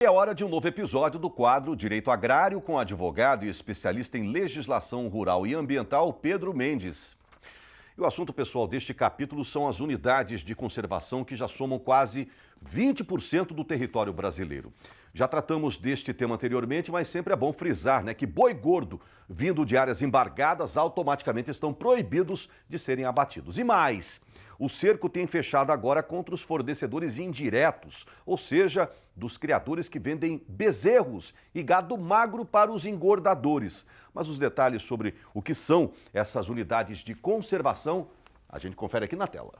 É hora de um novo episódio do quadro Direito Agrário com o advogado e especialista em legislação rural e ambiental, Pedro Mendes. E o assunto pessoal deste capítulo são as unidades de conservação que já somam quase 20% do território brasileiro. Já tratamos deste tema anteriormente, mas sempre é bom frisar, que boi gordo vindo de áreas embargadas automaticamente estão proibidos de serem abatidos. E mais, o cerco tem fechado agora contra os fornecedores indiretos, ou seja, dos criadores que vendem bezerros e gado magro para os engordadores. Mas os detalhes sobre o que são essas unidades de conservação, a gente confere aqui na tela.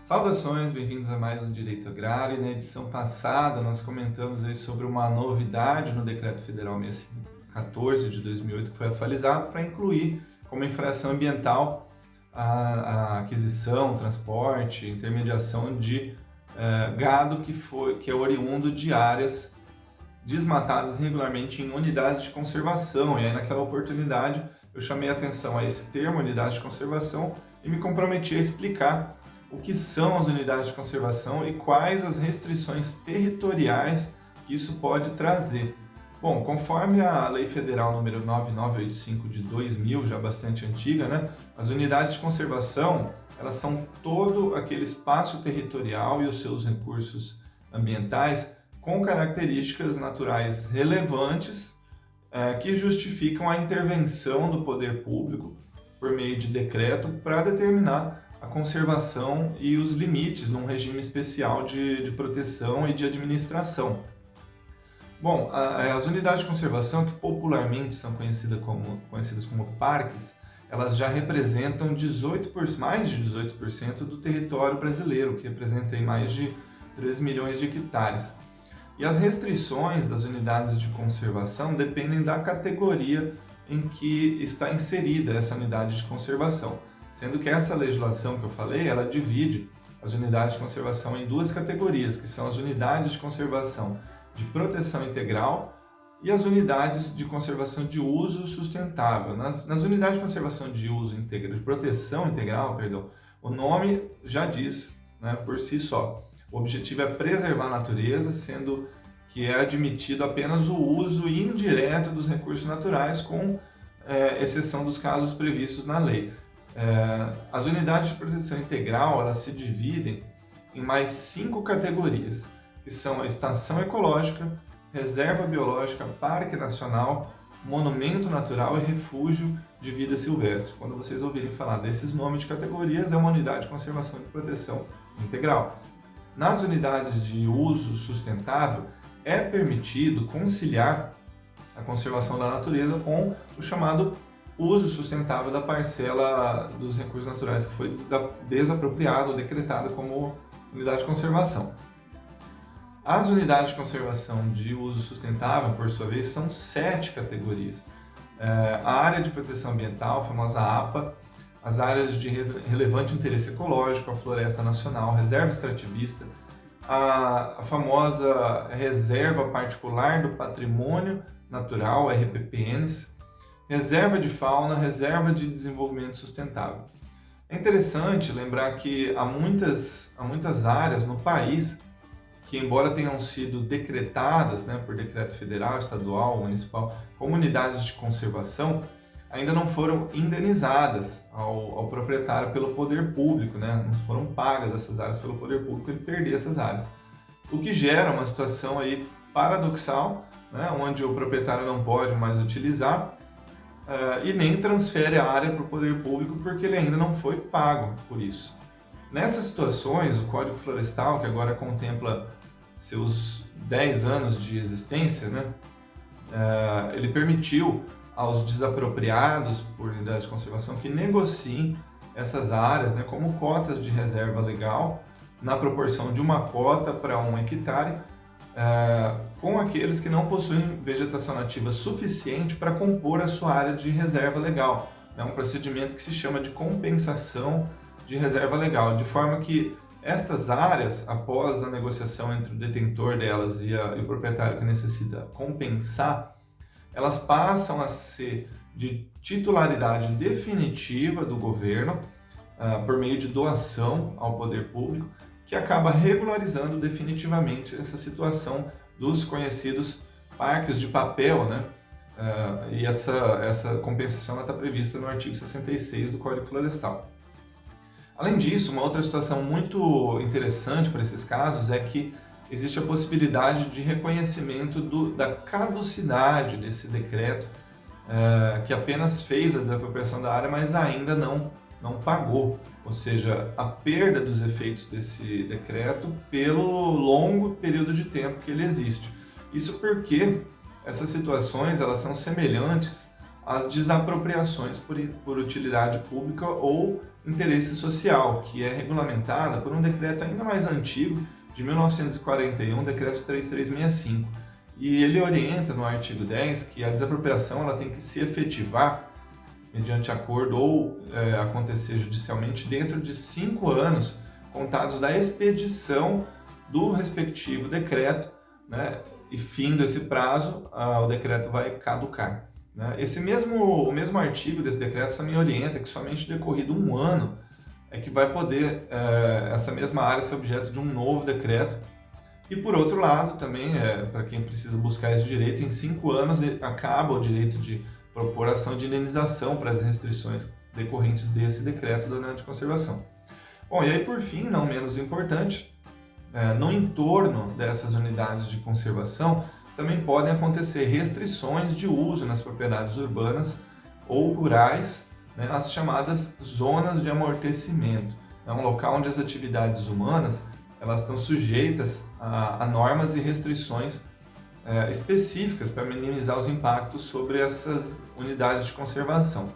Saudações, bem-vindos a mais um Direito Agrário. Na edição passada, nós comentamos aí sobre uma novidade no Decreto Federal 6514 de 2008, que foi atualizado para incluir como infração ambiental a aquisição, transporte, intermediação de gado que é oriundo de áreas desmatadas irregularmente em unidades de conservação. E aí, naquela oportunidade, eu chamei a atenção a esse termo, unidade de conservação, e me comprometi a explicar o que são as unidades de conservação e quais as restrições territoriais que isso pode trazer. Bom, conforme a Lei Federal número 9985 de 2000, já bastante antiga, as unidades de conservação, elas são todo aquele espaço territorial e os seus recursos ambientais com características naturais relevantes que justificam a intervenção do poder público por meio de decreto para determinar a conservação e os limites num regime especial de proteção e de administração. Bom, as unidades de conservação, que popularmente são conhecidas como parques, elas já representam mais de 18% do território brasileiro, que representa aí mais de 3 milhões de hectares. E as restrições das unidades de conservação dependem da categoria em que está inserida essa unidade de conservação, sendo que essa legislação que eu falei, ela divide as unidades de conservação em duas categorias, que são as unidades de conservação de proteção integral e as unidades de conservação de uso sustentável. Nas unidades de conservação de uso integral, de proteção integral, o nome já diz, por si só. O objetivo é preservar a natureza, sendo que é admitido apenas o uso indireto dos recursos naturais, com exceção dos casos previstos na lei. As unidades de proteção integral, elas se dividem em mais 5 categorias, que são a estação ecológica, reserva biológica, parque nacional, monumento natural e refúgio de vida silvestre. Quando vocês ouvirem falar desses nomes de categorias, é uma unidade de conservação de proteção integral. Nas unidades de uso sustentável, é permitido conciliar a conservação da natureza com o chamado uso sustentável da parcela dos recursos naturais que foi desapropriada ou decretada como unidade de conservação. As unidades de conservação de uso sustentável, por sua vez, são 7 categorias. A área de proteção ambiental, a famosa APA, as áreas de relevante interesse ecológico, a floresta nacional, reserva extrativista, a famosa reserva particular do patrimônio natural, RPPNs, reserva de fauna, reserva de desenvolvimento sustentável. É interessante lembrar que há muitas áreas no país que, embora tenham sido decretadas por decreto federal, estadual, municipal, como unidades de conservação, ainda não foram indenizadas ao proprietário pelo poder público, não foram pagas essas áreas pelo poder público, ele perdia essas áreas. O que gera uma situação aí paradoxal, onde o proprietário não pode mais utilizar e nem transfere a área para o poder público porque ele ainda não foi pago por isso. Nessas situações, o Código Florestal, que agora contempla seus 10 anos de existência, ele permitiu aos desapropriados por unidades de conservação que negociem essas áreas como cotas de reserva legal, na proporção de uma cota para 1 hectare, com aqueles que não possuem vegetação nativa suficiente para compor a sua área de reserva legal. É um procedimento que se chama de compensação de reserva legal, de forma que estas áreas, após a negociação entre o detentor delas e o proprietário que necessita compensar, elas passam a ser de titularidade definitiva do governo, por meio de doação ao poder público, que acaba regularizando definitivamente essa situação dos conhecidos parques de papel, né? E essa compensação está prevista no artigo 66 do Código Florestal. Além disso, uma outra situação muito interessante para esses casos é que existe a possibilidade de reconhecimento da caducidade desse decreto, que apenas fez a desapropriação da área, mas ainda não pagou, ou seja, a perda dos efeitos desse decreto pelo longo período de tempo que ele existe. Isso porque essas situações elas são semelhantes às desapropriações por utilidade pública ou interesse social, que é regulamentada por um decreto ainda mais antigo, de 1941, decreto 3365. E ele orienta no artigo 10 que a desapropriação ela tem que se efetivar mediante acordo ou acontecer judicialmente dentro de 5 anos contados da expedição do respectivo decreto, né? E fim desse prazo, o decreto vai caducar, né? O mesmo artigo desse decreto também orienta que somente decorrido 1 ano é que vai poder essa mesma área ser objeto de um novo decreto. E por outro lado, também, para quem precisa buscar esse direito, em 5 anos acaba o direito de propor ação de indenização para as restrições decorrentes desse decreto da unidade de conservação. Bom, e aí por fim, não menos importante, no entorno dessas unidades de conservação também podem acontecer restrições de uso nas propriedades urbanas ou rurais, né, as chamadas zonas de amortecimento. É um local onde as atividades humanas elas estão sujeitas a normas e restrições específicas para minimizar os impactos sobre essas unidades de conservação.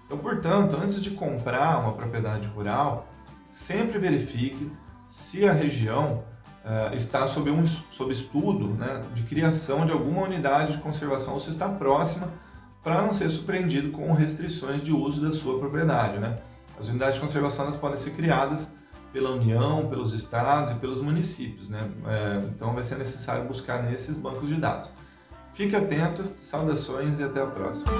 Então, portanto, antes de comprar uma propriedade rural, sempre verifique se a região está sob estudo, né, de criação de alguma unidade de conservação ou se está próxima, para não ser surpreendido com restrições de uso da sua propriedade, né? As unidades de conservação elas podem ser criadas pela União, pelos estados e pelos municípios, né? Então vai ser necessário buscar nesses bancos de dados. Fique atento, saudações e até a próxima!